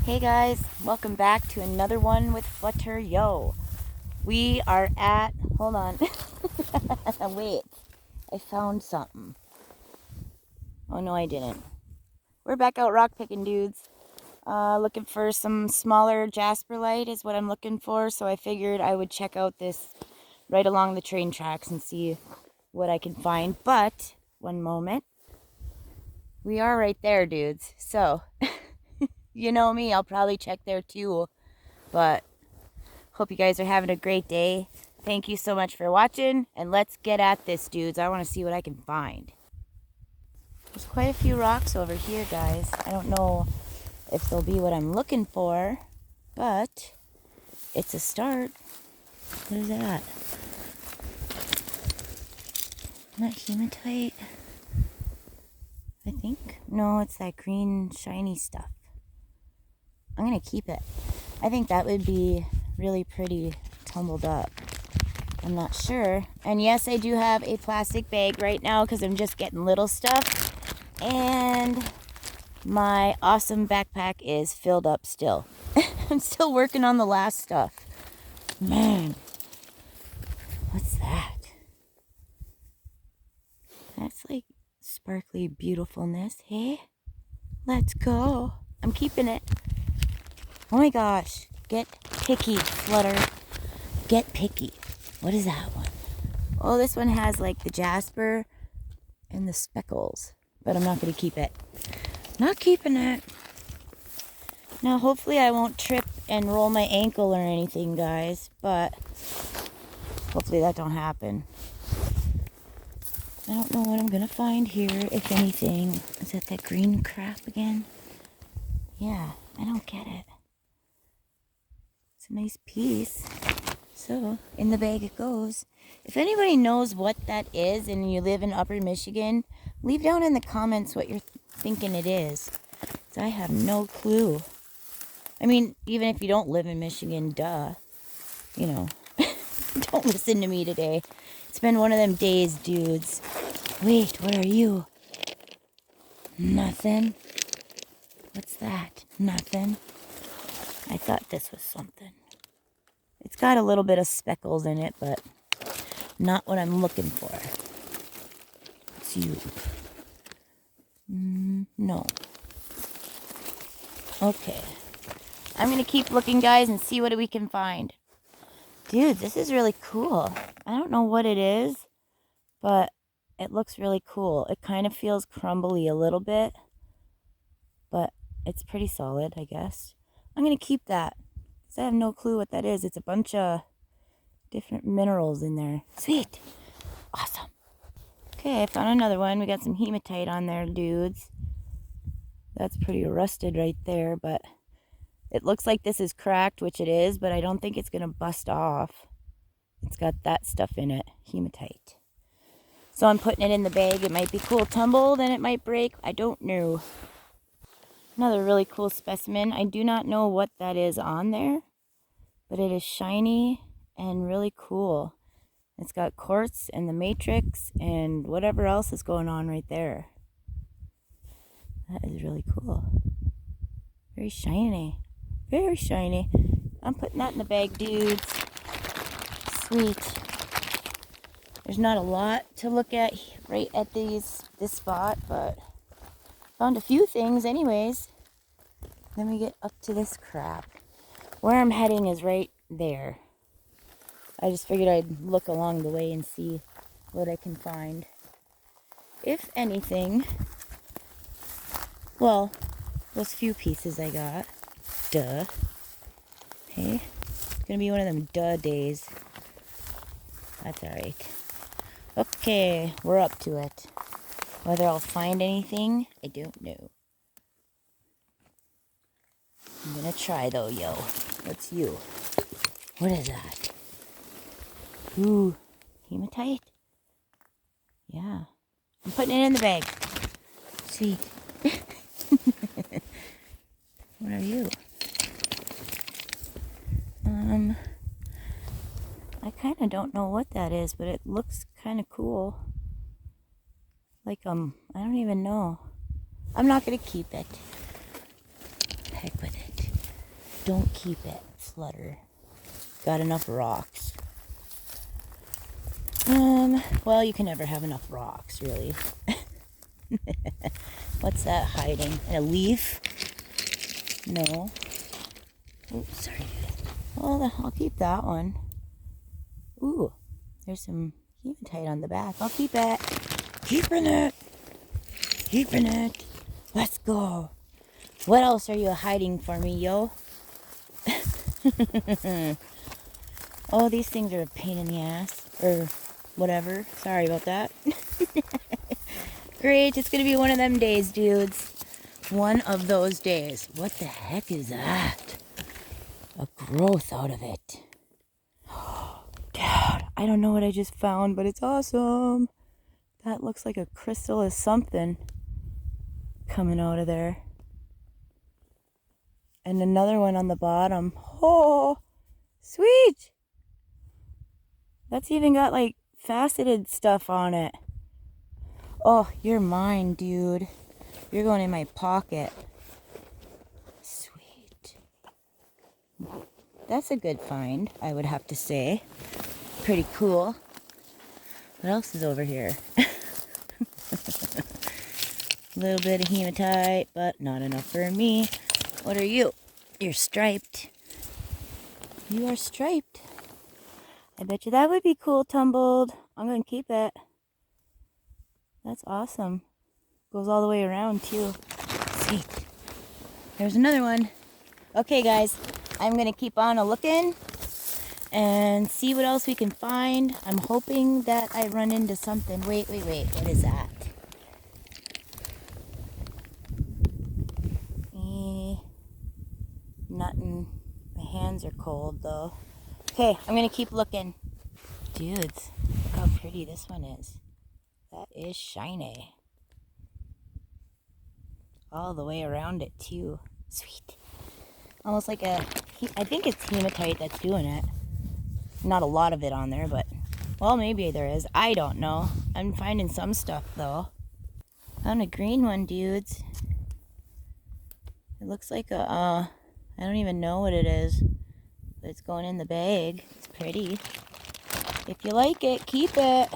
Hey guys, welcome back to another one with Flutter. Yo, we are at, hold on, wait, I found something. Oh no, I didn't. We're back out rock picking, dudes. Looking for some smaller Jasperlite is what I'm looking for, so I figured I would check out this right along the train tracks and see what I can find. But, one moment, we are right there, dudes, so you know me, I'll probably check there too, but hope you guys are having a great day. Thank you so much for watching, and let's get at this, dudes. I want to see what I can find. There's quite a few rocks over here, guys. I don't know if they'll be what I'm looking for, but it's a start. What is that? Not hematite, I think. No, it's that green shiny stuff. I'm gonna keep it. I think that would be really pretty tumbled up. I'm not sure. And yes, I do have a plastic bag right now because I'm just getting little stuff. And my awesome backpack is filled up still. I'm still working on the last stuff. Man, what's that? That's like sparkly beautifulness, hey? Let's go. I'm keeping it. Oh my gosh. Get picky, Flutter. Get picky. What is that one? Oh, this one has like the jasper and the speckles. But I'm not going to keep it. Not keeping it. Now, hopefully I won't trip and roll my ankle or anything, guys. But hopefully that don't happen. I don't know what I'm going to find here, if anything. Is that green crap again? Yeah, I don't get it. It's a nice piece. So, in the bag it goes. If anybody knows what that is and you live in Upper Michigan, leave down in the comments what you're thinking it is. 'Cause I have no clue. I mean, even if you don't live in Michigan, duh. You know, don't listen to me today. It's been one of them days, dudes. Wait, what are you? Nothing. What's that? Nothing. I thought this was something. It's got a little bit of speckles in it, but not what I'm looking for. It's you. No. Okay. I'm going to keep looking, guys, and see what we can find. Dude, this is really cool. I don't know what it is, but it looks really cool. It kind of feels crumbly a little bit, but it's pretty solid, I guess. I'm going to keep that. I have no clue what that is. It's a bunch of different minerals in there. Sweet. Awesome. Okay, I found another one. We got some hematite on there, dudes. That's pretty rusted right there, but it looks like this is cracked, which it is, but I don't think it's going to bust off. It's got that stuff in it, hematite. So I'm putting it in the bag. It might be cool tumble, then it might break. I don't know. Another really cool specimen. I do not know what that is on there, but it is shiny and really cool. It's got quartz and the matrix and whatever else is going on right there. That is really cool. Very shiny. Very shiny. I'm putting that in the bag, dudes. Sweet. There's not a lot to look at right at this spot, but found a few things anyways. Then we get up to this crap. Where I'm heading is right there. I just figured I'd look along the way and see what I can find. If anything, well, those few pieces I got. Duh. Hey, it's gonna be one of them duh days. That's alright. Okay, we're up to it. Whether I'll find anything, I don't know. I'm gonna try though, yo. What's you? What is that? Ooh, hematite? Yeah. I'm putting it in the bag. Sweet. What are you? I kind of don't know what that is, but it looks kind of cool. Like, I don't even know. I'm not going to keep it. Heck with it. Don't keep it, Flutter. Got enough rocks. Well, you can never have enough rocks, really. What's that hiding? A leaf? No. Oops, sorry. Well, I'll keep that one. Ooh, there's some hematite on the back. I'll keep it. Keeping it. Keeping it. Let's go. What else are you hiding for me, yo? Oh, these things are a pain in the ass. Or whatever. Sorry about that. Great, it's gonna be one of them days, dudes. One of those days. What the heck is that? A growth out of it. Dad, I don't know what I just found, but it's awesome. That looks like a crystal of something coming out of there. And another one on the bottom. Oh, sweet. That's even got like faceted stuff on it. Oh, you're mine, dude. You're going in my pocket. Sweet. That's a good find, I would have to say. Pretty cool. What else is over here? A little bit of hematite, but not enough for me. What are you? You're striped. You are striped. I bet you that would be cool, tumbled. I'm going to keep it. That's awesome. Goes all the way around, too. Sweet. There's another one. Okay, guys. I'm going to keep on a-looking and see what else we can find. I'm hoping that I run into something. Wait. What is that? Nothing. My hands are cold, though. Okay, I'm going to keep looking. Dudes, look how pretty this one is. That is shiny. All the way around it, too. Sweet. Almost like a... I think it's hematite that's doing it. Not a lot of it on there, but... Well, maybe there is. I don't know. I'm finding some stuff, though. Found a green one, dudes. It looks like a... I don't even know what it is. But it's going in the bag. It's pretty. If you like it, keep it.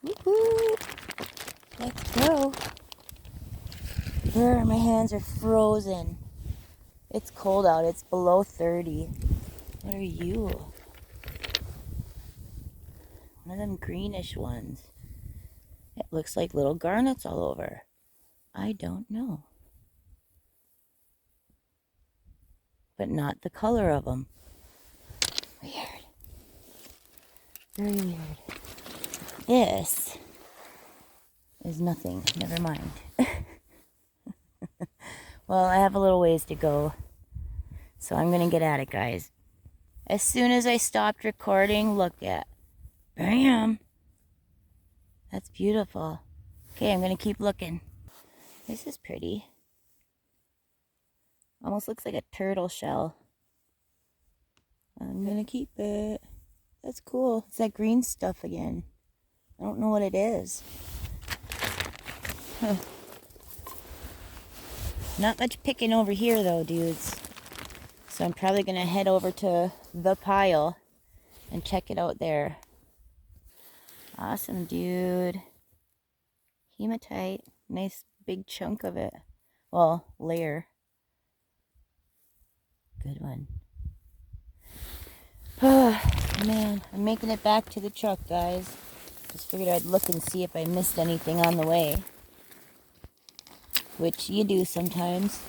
Woo-hoo. Let's go. Brr, my hands are frozen. It's cold out. It's below 30. What are you? One of them greenish ones. It looks like little garnets all over. I don't know. But not the color of them. Weird. Very weird. This is nothing. Never mind. Well, I have a little ways to go. So I'm going to get at it, guys. As soon as I stopped recording, look at. Bam! That's beautiful. Okay, I'm going to keep looking. This is pretty. Almost looks like a turtle shell. I'm going to keep it. That's cool. It's that green stuff again. I don't know what it is. Huh. Not much picking over here though, dudes. So I'm probably going to head over to the pile and check it out there. Awesome, dude. Hematite. Nice big chunk of it. Well, layer. Good one. Oh, man. I'm making it back to the truck, guys. Just figured I'd look and see if I missed anything on the way. Which you do sometimes.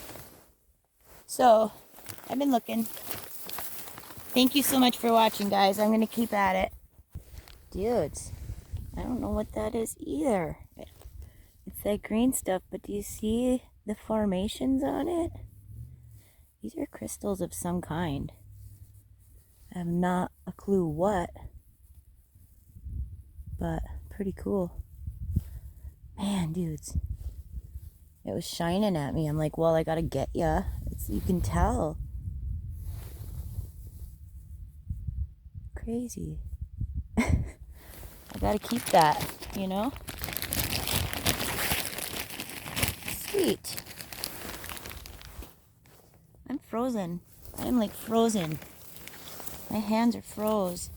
So, I've been looking. Thank you so much for watching, guys. I'm going to keep at it. Dudes, I don't know what that is either. It's that green stuff, but do you see the formations on it? These are crystals of some kind. I have not a clue what. But pretty cool. Man, dudes. It was shining at me. I'm like, well, I gotta get ya. You can tell. Crazy. I gotta keep that, you know? Sweet. I'm frozen. I'm like frozen. My hands are froze.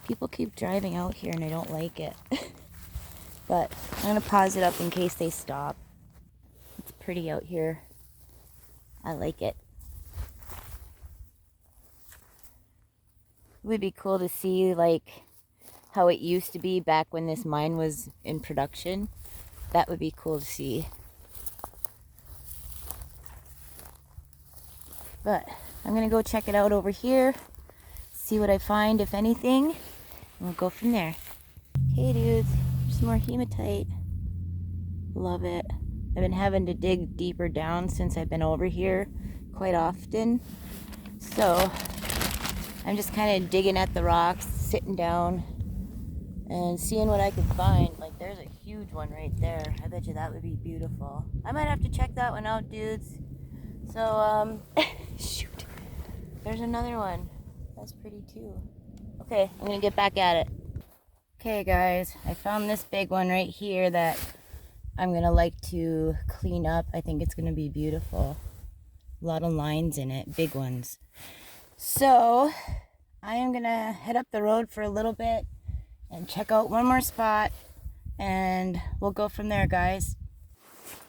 People keep driving out here and I don't like it. But I'm going to pause it up in case they stop. It's pretty out here. I like it. It would be cool to see like how it used to be back when this mine was in production. That would be cool to see. But I'm going to go check it out over here. See what I find, if anything. And we'll go from there. Hey dudes, there's some more hematite. Love it. I've been having to dig deeper down since I've been over here quite often. So I'm just kind of digging at the rocks, sitting down, and seeing what I can find. Like there's a huge one right there. I bet you that would be beautiful. I might have to check that one out, dudes. So, shoot. There's another one. That's pretty too. Okay, I'm gonna get back at it. Okay guys, I found this big one right here that I'm gonna like to clean up. I think it's gonna be beautiful. A lot of lines in it, big ones. So I am gonna head up the road for a little bit and check out one more spot and we'll go from there, guys.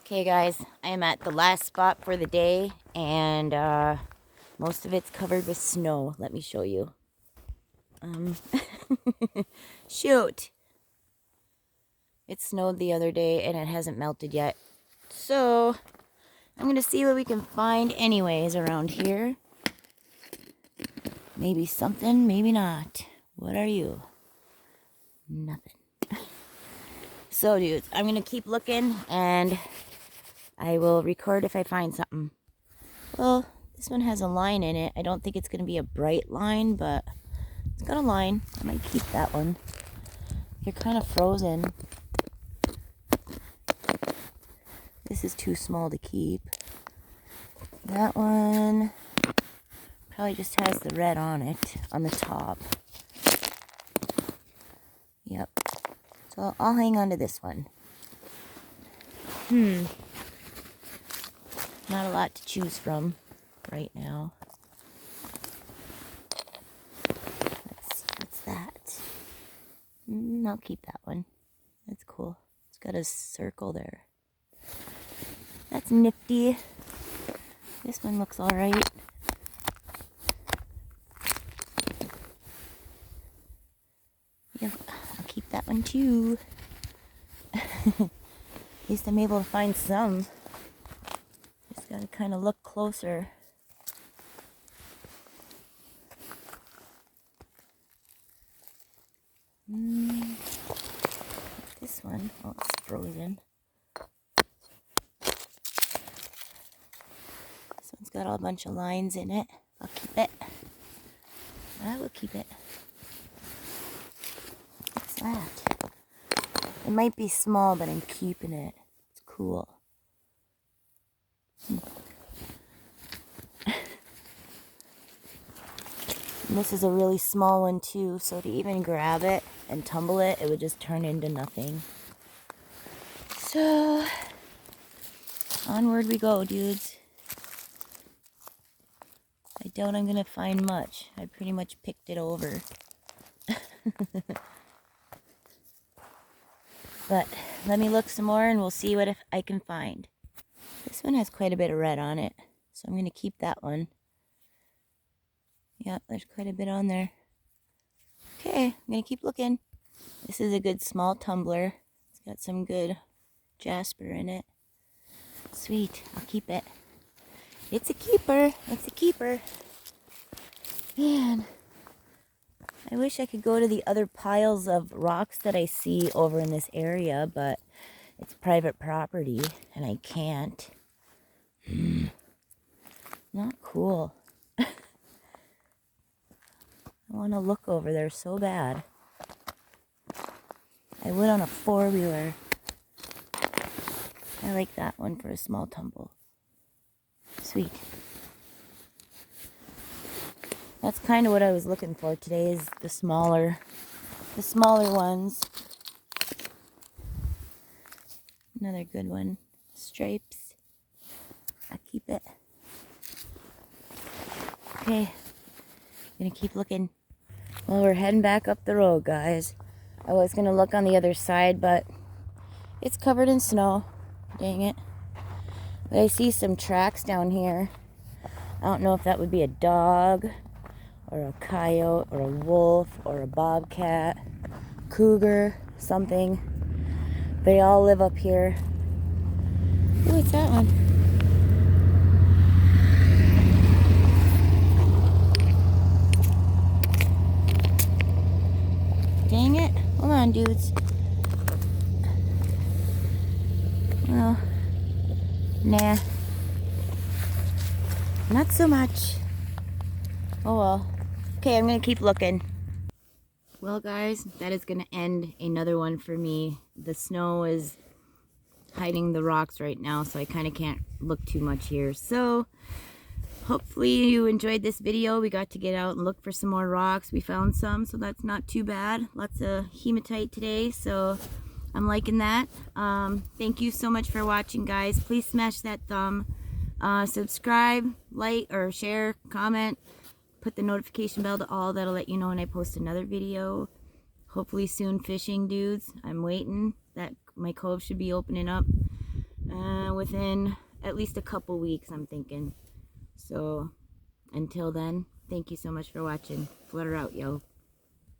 Okay guys, I am at the last spot for the day and most of it's covered with snow. Let me show you. Shoot. It snowed the other day and it hasn't melted yet. So I'm gonna see what we can find anyways around here. Maybe something, maybe not. What are you? Nothing. So dudes, I'm gonna keep looking and I will record if I find something. Well, this one has a line in it. I don't think it's gonna be a bright line, but it's got a line. I might keep that one. They're kind of frozen. This is too small to keep. That one probably just has the red on it, on the top. Yep. So I'll hang on to this one. Not a lot to choose from right now. Let's see, what's that? I'll keep that one. That's cool. It's got a circle there. That's nifty. This one looks alright. Yep, I'll keep that one too. At least I'm able to find some. Just gotta kind of look closer. This one, oh, it's frozen. This one's got a bunch of lines in it. I'll keep it. I will keep it. What's that? It might be small, but I'm keeping it. It's cool. And this is a really small one too, so to even grab it and tumble it, it would just turn into nothing. So, onward we go, dudes. I doubt I'm gonna find much. I pretty much picked it over. But let me look some more and we'll see what I can find. This one has quite a bit of red on it, so I'm going to keep that one. Yep, there's quite a bit on there. Okay, I'm going to keep looking. This is a good small tumbler. It's got some good jasper in it. Sweet, I'll keep it. It's a keeper. It's a keeper. Man, I wish I could go to the other piles of rocks that I see over in this area, but it's private property and I can't. Not cool. I want to look over there so bad. I would on a four-wheeler. I like that one for a small tumble. Sweet. That's kind of what I was looking for today, is the smaller ones. Another good one. Stripes. I keep it. Okay, gonna keep looking. Well, we're heading back up the road, guys. I was gonna look on the other side, but it's covered in snow. Dang it. But I see some tracks down here. I don't know if that would be a dog, or a coyote, or a wolf, or a bobcat, cougar, something. They all live up here. Ooh, it's that one. Dang it. Hold on, dudes. Well, nah. Not so much. Oh well. Okay, I'm gonna keep looking. Well, guys, that is gonna end another one for me. The snow is hiding the rocks right now, so I kind of can't look too much here. So hopefully you enjoyed this video. We got to get out and look for some more rocks. We found some, so that's not too bad. Lots of hematite today, so I'm liking that. Thank you so much for watching, guys. Please smash that thumb, subscribe, like, or share, comment, put the notification bell to all. That'll let you know when I post another video. Hopefully soon fishing, dudes. I'm waiting. That my cove should be opening up within at least a couple weeks, I'm thinking. So until then, thank you so much for watching. Flutter out, yo.